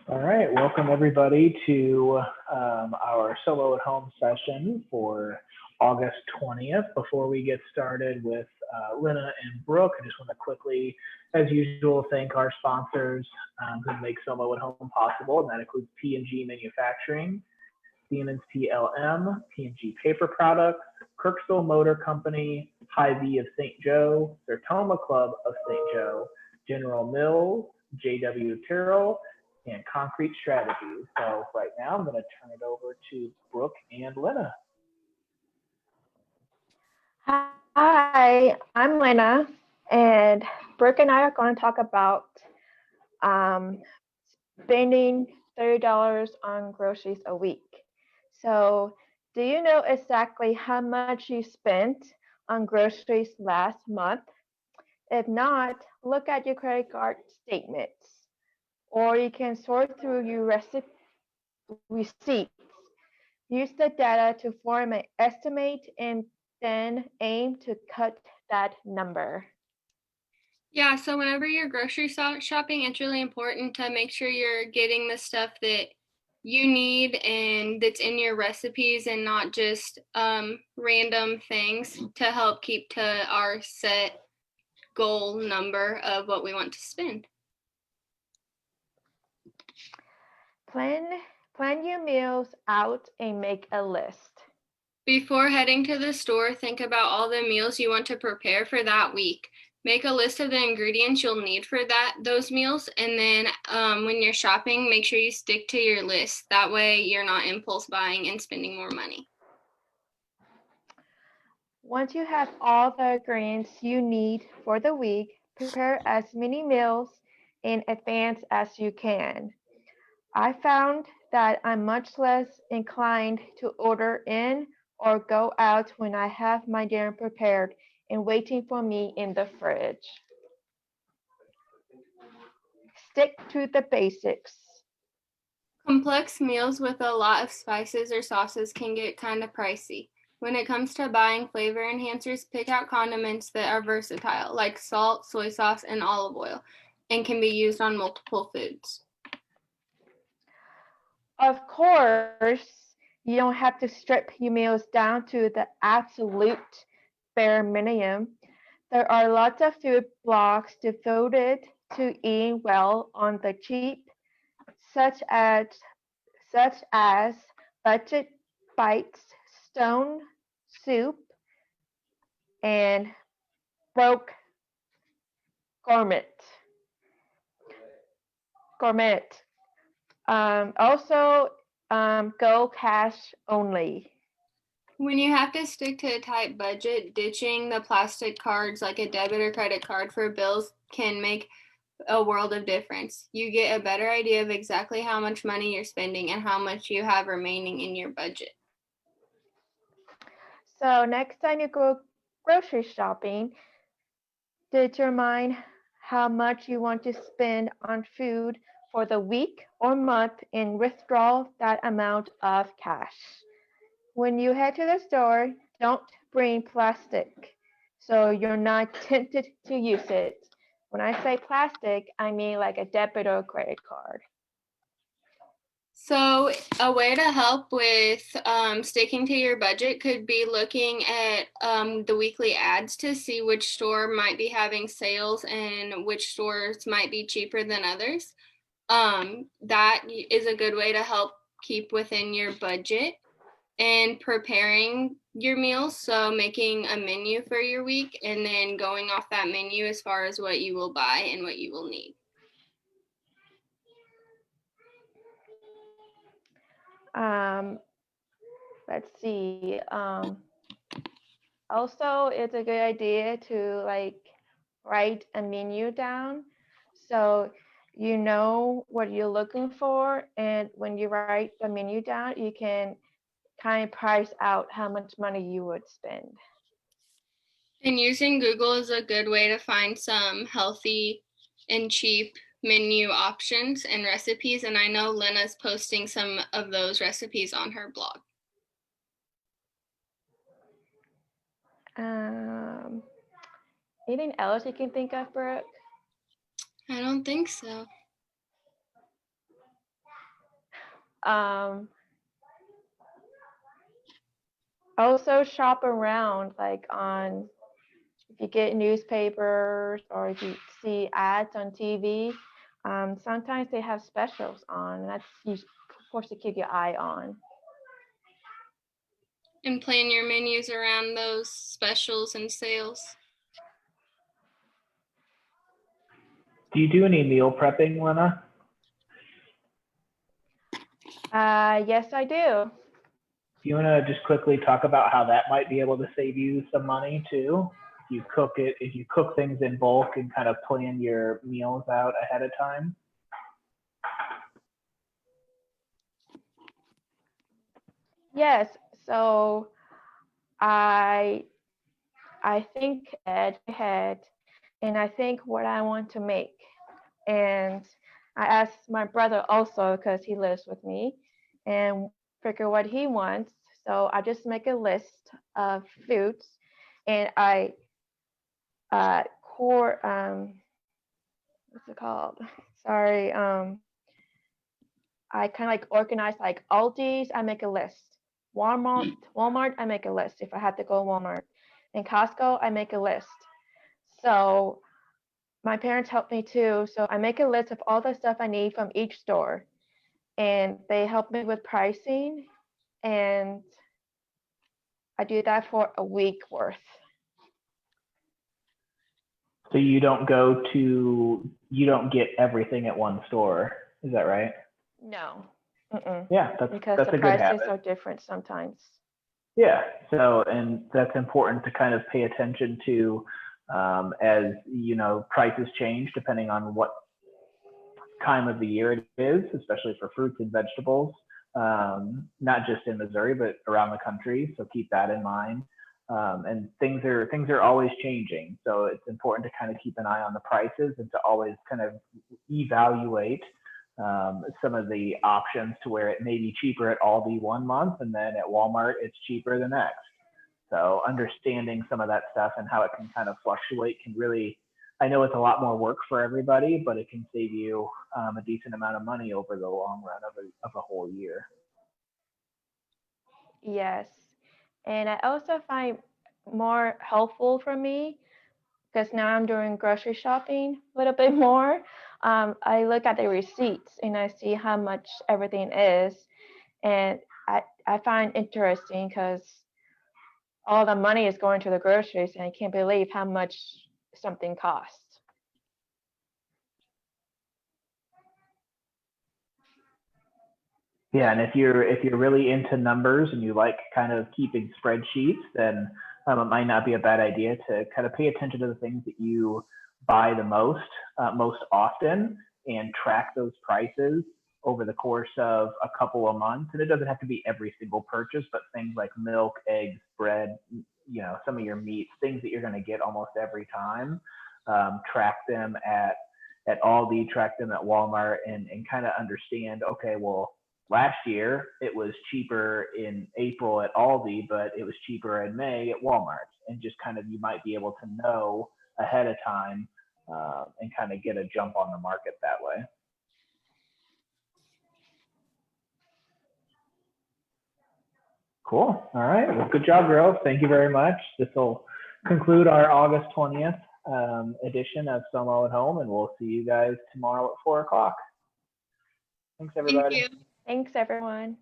All right, welcome everybody to our solo at home session for August 20th. Before we get started with Lena and Brooke, I just want to quickly, as usual, thank our sponsors who make solo at home possible, and that includes P&G Manufacturing, Siemens PLM, P&G Paper Products, Kirksville Motor Company, Hy-Vee of St. Joe, Sertoma Club of St. Joe, General Mills, J.W. Terrell, and Concrete Strategies. So right now I'm going to turn it over to Brooke and Lena. Hi, I'm Lena, and Brooke and I are going to talk about um, spending $30 on groceries a week. So, do you know exactly how much you spent on groceries last month? If not, look at your credit card statements, or you can sort through your receipts. Use the data to form an estimate and then aim to cut that number. Yeah, so whenever you're grocery shopping, it's really important to make sure you're getting the stuff that you need and that's in your recipes and not just random things to help keep to our set goal number of what we want to spend. Plan, plan your meals out and make a list. Before heading to the store, think about all the meals you want to prepare for that week. Make a list of the ingredients you'll need for those meals, and then when you're shopping, make sure you stick to your list. That way you're not impulse buying and spending more money. Once you have all the ingredients you need for the week, prepare as many meals in advance as you can. I found that I'm much less inclined to order in or go out when I have my dinner prepared and waiting for me in the fridge. Stick to the basics. Complex meals with a lot of spices or sauces can get kind of pricey. When it comes to buying flavor enhancers, pick out condiments that are versatile, like salt, soy sauce, and olive oil, and can be used on multiple foods. Of course, you don't have to strip your meals down to the absolute bare minimum. There are lots of food blogs devoted to eating well on the cheap, such as such as Budget Bites, Stone Soup, and Broke Gourmet. Gourmet. Also, go cash only. When you have to stick to a tight budget, ditching the plastic cards like a debit or credit card for bills can make a world of difference. You get a better idea of exactly how much money you're spending and how much you have remaining in your budget. So next time you go grocery shopping, determine how much you want to spend on food for the week or month and withdraw that amount of cash. When you head to the store, don't bring plastic so you're not tempted to use it. When I say plastic, I mean like a debit or credit card. So, a way to help with sticking to your budget could be looking at the weekly ads to see which store might be having sales and which stores might be cheaper than others. That is a good way to help keep within your budget and preparing your meals. So, making a menu for your week and then going off that menu as far as what you will buy and what you will need. Um, let's see. Also, it's a good idea to like write a menu down so you know what you're looking for, and when you write the menu down, you can kind of price out how much money you would spend. And using Google is a good way to find some healthy and cheap menu options and recipes. And I know Lena's posting some of those recipes on her blog. Um, Anything else you can think of, Brooke? I don't think so. Also shop around, like on, if you get newspapers or if you see ads on TV, sometimes they have specials on. That's you forced to keep your eye on. And plan your menus around those specials and sales. Do you do any meal prepping, Lena? Yes, I do. Do you want to just quickly talk about how that might be able to save you some money too? If you cook things in bulk and kind of plan your meals out ahead of time. Yes, so I think ahead, and I think what I want to make. And I asked my brother also because he lives with me and figure what he wants. So I just make a list of foods and I what's it called? Sorry, I kind of like organize like Aldi's, I make a list. Walmart, I make a list if I have to go to Walmart. And Costco, I make a list. So my parents help me too. So I make a list of all the stuff I need from each store. And they help me with pricing. And I do that for a week worth. So you don't get everything at one store. Is that right? No. Mm-mm. Yeah, Because that's the a good habit. prices are different sometimes. Yeah, so, and that's important to kind of pay attention to as, prices change depending on what time of the year it is, especially for fruits and vegetables, not just in Missouri, but around the country. So keep that in mind. And things are always changing. So it's important to kind of keep an eye on the prices and to always kind of evaluate some of the options to where it may be cheaper at Aldi one month and then at Walmart it's cheaper the next. So understanding some of that stuff and how it can kind of fluctuate can really, I know it's a lot more work for everybody, but it can save you a decent amount of money over the long run of a whole year. Yes. And I also find more helpful for me because now I'm doing grocery shopping a little bit more. I look at the receipts and I see how much everything is. And I find interesting because all the money is going to the groceries and I can't believe how much something costs. Yeah, and if you're really into numbers and you like kind of keeping spreadsheets, then it might not be a bad idea to kind of pay attention to the things that you buy the most often and track those prices over the course of a couple of months. And it doesn't have to be every single purchase, but things like milk, eggs, bread, some of your meats, things that you're going to get almost every time. Track them at Aldi, track them at Walmart, and kind of understand, okay, well, last year it was cheaper in April at Aldi, but it was cheaper in May at Walmart. And just kind of, you might be able to know ahead of time and kind of get a jump on the market that way. Cool. All right. Well, good job, girls. Thank you very much. This will conclude our August 20th edition of Somo at Home, and we'll see you guys tomorrow at 4 o'clock. Thanks, everybody. Thank you. Thanks, everyone.